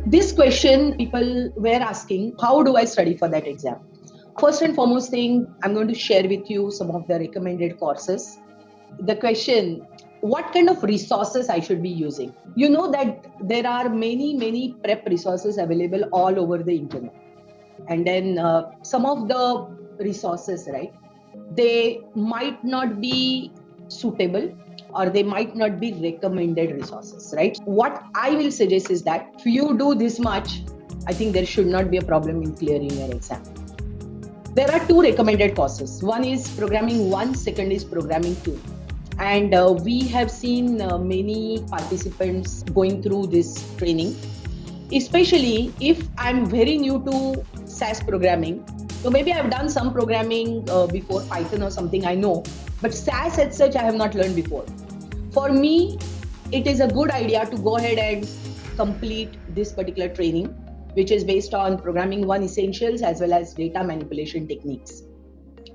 This question people were asking, how do I study for that exam? First and foremost thing, I'm going to share with you some of the recommended courses. The question, what kind of resources I should be using? You know that there are many prep resources available all over the internet. And then some of the resources, right, they might not be suitable or they might not be recommended resources, right? What I will suggest is that if you do this much, I think there should not be a problem in clearing your exam. There are two recommended courses. One is Programming 1, second is Programming 2. And we have seen many participants going through this training, especially if I'm very new to SAS programming. So maybe I've done some programming before, Python or something I know, but SAS as such I have not learned before. For me, it is a good idea to go ahead and complete this particular training, which is based on Programming 1 Essentials as well as data manipulation techniques.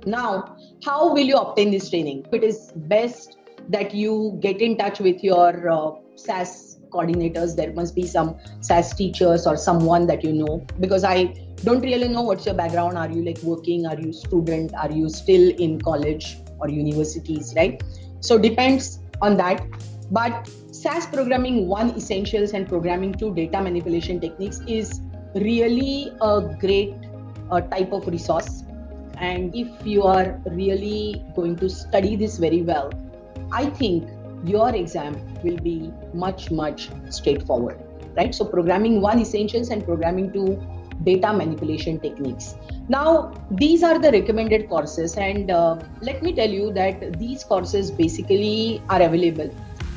Now, how will you obtain this training? It is best that you get in touch with your SAS coordinators. There must be some SAS teachers or someone that you know, because I don't really know what's your background. Are you like working? Are you student? Are you still in college or universities, right? So depends on that. But SAS Programming 1 Essentials and Programming 2 Data Manipulation Techniques is really a great type of resource. And if you are really going to study this very well, I think your exam will be much straightforward, right? So Programming 1 Essentials and Programming 2 Data Manipulation Techniques. Now, these are the recommended courses, and let me tell you that these courses basically are available.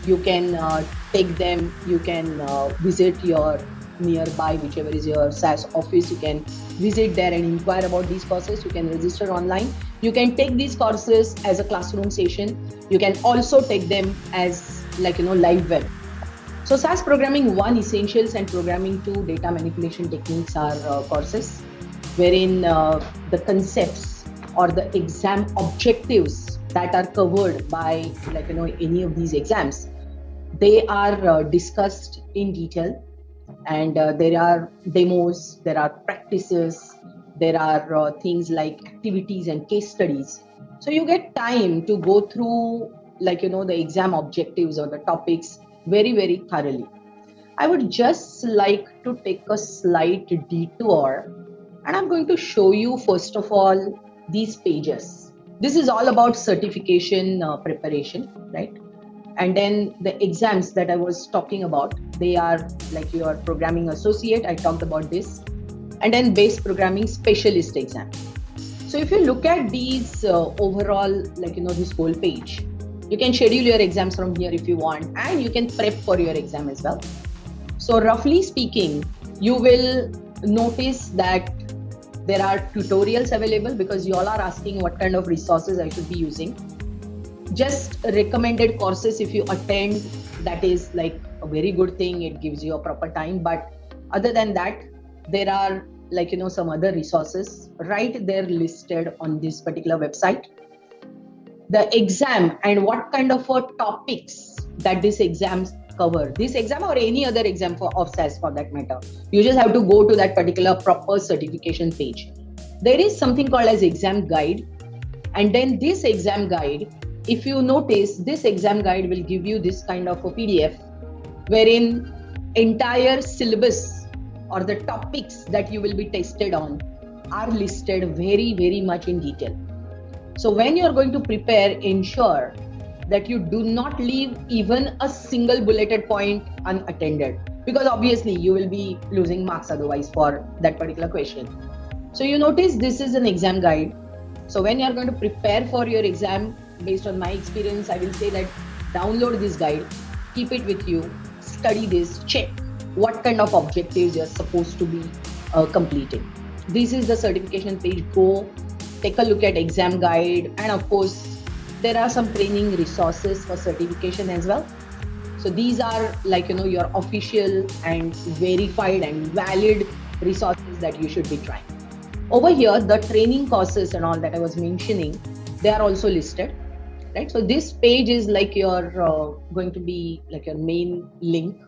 You can take them, you can visit your nearby, whichever is your SAS office, you can visit there and inquire about these courses. You can register online. You can take these courses as a classroom session. You can also take them as live web. So SAS Programming 1 Essentials and Programming 2 Data Manipulation Techniques are courses wherein the concepts or the exam objectives that are covered by any of these exams, they are discussed in detail. And there are demos, there are practices, there are things like activities and case studies. So you get time to go through the exam objectives or the topics very thoroughly. I would just like to take a slight detour, and I'm going to show you first of all these pages. This is all about certification preparation, right? And then the exams that I was talking about, they are like your programming associate, I talked about this, and then base programming specialist exam. So if you look at these overall, this whole page, you can schedule your exams from here if you want, and you can prep for your exam as well. So roughly speaking, you will notice that there are tutorials available, because you all are asking what kind of resources I should be using. Just recommended courses, if you attend, that is like a very good thing. It gives you a proper time. But other than that, there are some other resources right there listed on this particular website. The exam and what kind of topics that this exam cover, this exam or any other exam of SAS for that matter, you just have to go to that particular proper certification page. There is something called as exam guide, and then this exam guide, if you notice, this exam guide will give you this kind of a PDF wherein entire syllabus or the topics that you will be tested on are listed very much in detail. So when you are going to prepare, ensure that you do not leave even a single bulleted point unattended, because obviously you will be losing marks otherwise for that particular question. So you notice this is an exam guide. So when you are going to prepare for your exam, based on my experience, I will say that download this guide, keep it with you, study this, check what kind of objectives you're supposed to be completing. This is the certification page. Go take a look at exam guide, and of course there are some training resources for certification as well. So these are your official and verified and valid resources that you should be trying. Over here, the training courses and all that I was mentioning, they are also listed, right? So this page is going to be like your main link,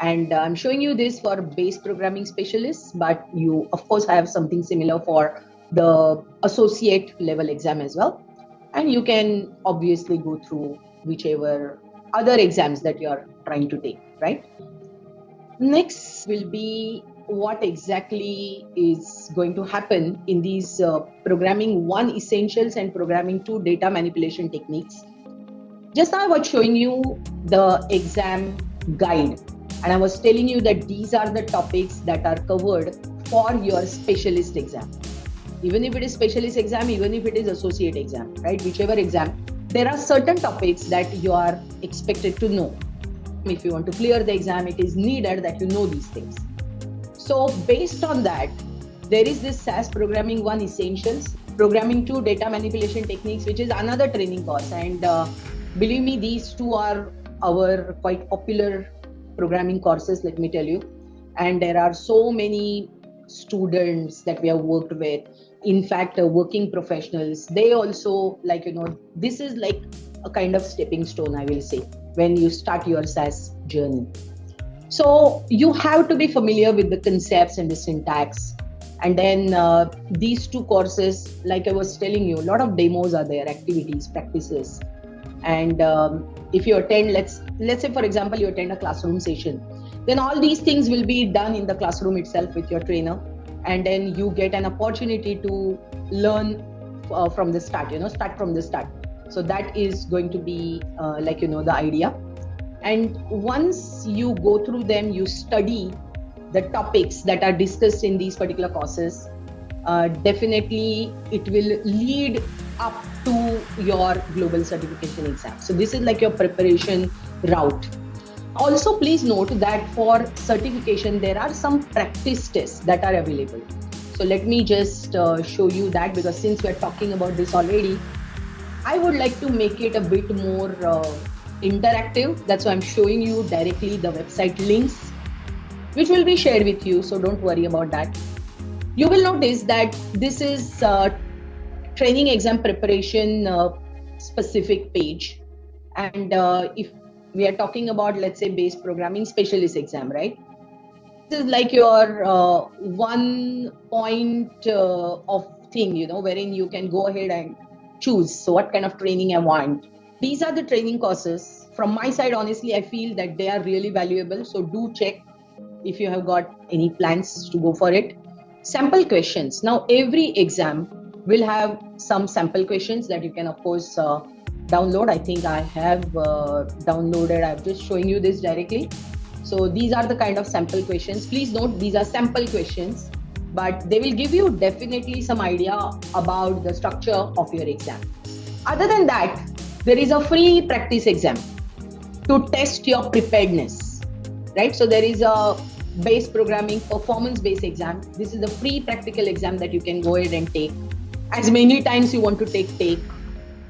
And I'm showing you this for base programming specialists, but you of course have something similar for the associate level exam as well. And you can obviously go through whichever other exams that you're trying to take, right? Next will be what exactly is going to happen in these programming 1 essentials and programming 2 data manipulation techniques. Just now I was showing you the exam guide, and I was telling you that these are the topics that are covered for your specialist exam. Even if it is specialist exam, even if it is associate exam, right? Whichever exam, there are certain topics that you are expected to know. If you want to clear the exam, it is needed that you know these things. So based on that, there is this SAS Programming 1 Essentials, Programming 2 Data Manipulation Techniques, which is another training course. And believe me, these two are our quite popular programming courses, let me tell you. And there are so many students that we have worked with. In fact, working professionals, they also this is like a kind of stepping stone, I will say, when you start your SAS journey. So you have to be familiar with the concepts and the syntax. And then these two courses, like I was telling you, a lot of demos are there, activities, practices. And if you attend, let's say, for example, you attend a classroom session, then all these things will be done in the classroom itself with your trainer. And then you get an opportunity to learn from the start, start from the start. So that is going to be the idea. And once you go through them, you study the topics that are discussed in these particular courses, definitely it will lead up to your global certification exam. So this is like your preparation route. Also, please note that for certification, there are some practice tests that are available. So let me just show you that, because since we're talking about this already, I would like to make it a bit more interactive. That's why I'm showing you directly the website links, which will be shared with you. So don't worry about that. You will notice that this is training exam preparation specific page. And if we are talking about, let's say, base programming specialist exam, right? This is like your 1 point of thing, wherein you can go ahead and choose. So what kind of training I want. These are the training courses. From my side, honestly, I feel that they are really valuable. So do check if you have got any plans to go for it. Sample questions. Now, every exam will have some sample questions that you can, of course, download. I think I have downloaded. I'm just showing you this directly. So these are the kind of sample questions. Please note, these are sample questions, but they will give you definitely some idea about the structure of your exam. Other than that, there is a free practice exam to test your preparedness, right? So there is a base programming performance-based exam. This is the free practical exam that you can go ahead and take. As many times you want to take.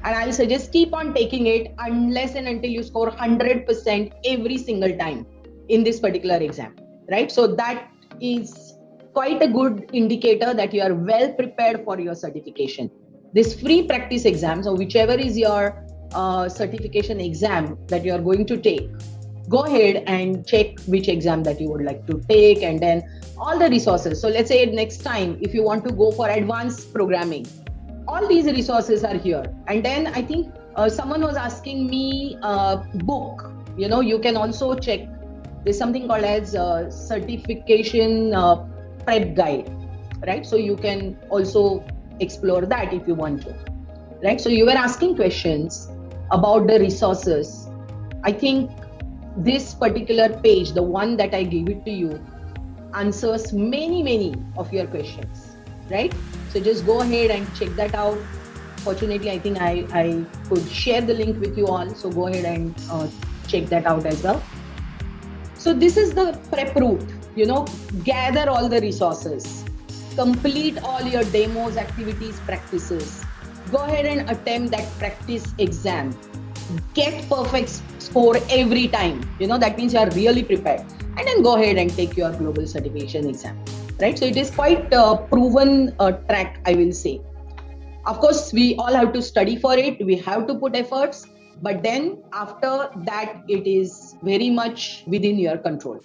And I'll suggest keep on taking it unless and until you score 100% every single time in this particular exam, right? So that is quite a good indicator that you are well prepared for your certification. This free practice exam, so whichever is your certification exam that you are going to take, go ahead and check which exam that you would like to take, and then all the resources. So let's say next time, if you want to go for advanced programming, all these resources are here. And then I think someone was asking me book, you can also check. There's something called as certification prep guide, right? So you can also explore that if you want to, right? So you were asking questions about the resources. I think this particular page, the one that I gave it to you, answers many of your questions, right? So just go ahead and check that out. Fortunately, I think I could share the link with you all. So go ahead and check that out as well. So this is the prep route, gather all the resources, complete all your demos, activities, practices. Go ahead and attempt that practice exam. Get perfect score every time. That means you are really prepared. And then go ahead and take your global certification exam, right? So it is quite a proven track, I will say. Of course, we all have to study for it. We have to put efforts. But then after that, it is very much within your control.